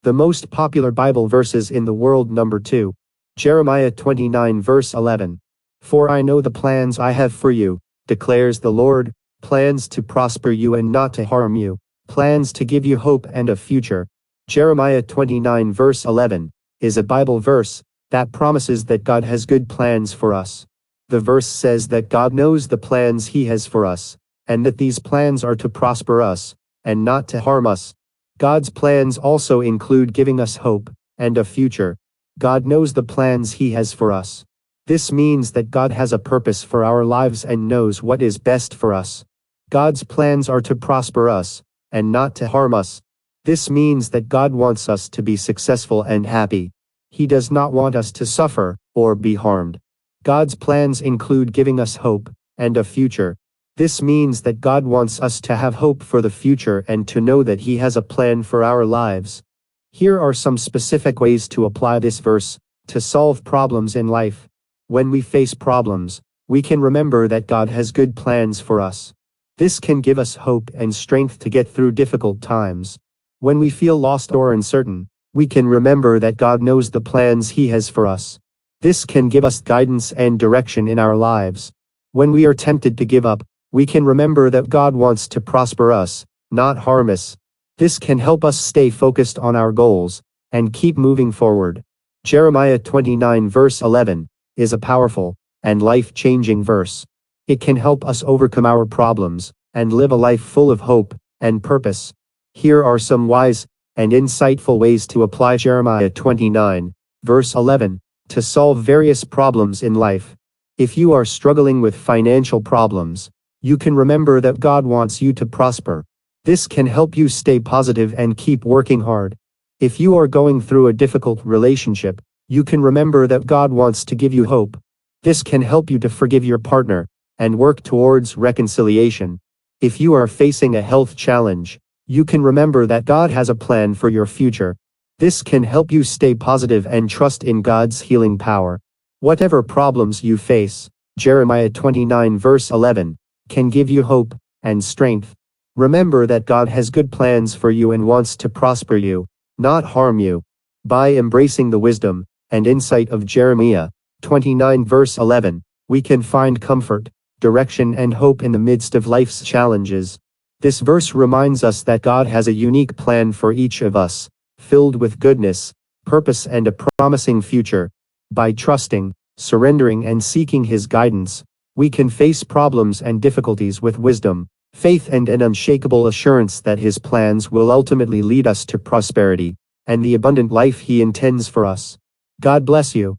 The most popular Bible verses in the world. Number 2. Jeremiah 29 verse 11. For I know the plans I have for you, declares the Lord, plans to prosper you and not to harm you, plans to give you hope and a future. Jeremiah 29 verse 11 is a Bible verse that promises that God has good plans for us. The verse says that God knows the plans He has for us, and that these plans are to prosper us, and not to harm us. God's plans also include giving us hope and a future. God knows the plans He has for us. This means that God has a purpose for our lives and knows what is best for us. God's plans are to prosper us, and not to harm us. This means that God wants us to be successful and happy. He does not want us to suffer or be harmed. God's plans include giving us hope and a future. This means that God wants us to have hope for the future and to know that He has a plan for our lives. Here are some specific ways to apply this verse to solve problems in life. When we face problems, we can remember that God has good plans for us. This can give us hope and strength to get through difficult times. When we feel lost or uncertain, we can remember that God knows the plans He has for us. This can give us guidance and direction in our lives. When we are tempted to give up, we can remember that God wants to prosper us, not harm us. This can help us stay focused on our goals and keep moving forward. Jeremiah 29 verse 11 is a powerful and life-changing verse. It can help us overcome our problems and live a life full of hope and purpose. Here are some wise and insightful ways to apply Jeremiah 29 verse 11 to solve various problems in life. If you are struggling with financial problems, you can remember that God wants you to prosper. This can help you stay positive and keep working hard. If you are going through a difficult relationship, you can remember that God wants to give you hope. This can help you to forgive your partner and work towards reconciliation. If you are facing a health challenge, you can remember that God has a plan for your future. This can help you stay positive and trust in God's healing power. Whatever problems you face, Jeremiah 29 verse 11 can give you hope and strength. Remember that God has good plans for you and wants to prosper you, not harm you. By embracing the wisdom and insight of Jeremiah 29 verse 11, we can find comfort, direction and hope in the midst of life's challenges. This verse reminds us that God has a unique plan for each of us, filled with goodness, purpose and a promising future. By trusting, surrendering and seeking His guidance, we can face problems and difficulties with wisdom, faith and an unshakable assurance that His plans will ultimately lead us to prosperity and the abundant life He intends for us. God bless you.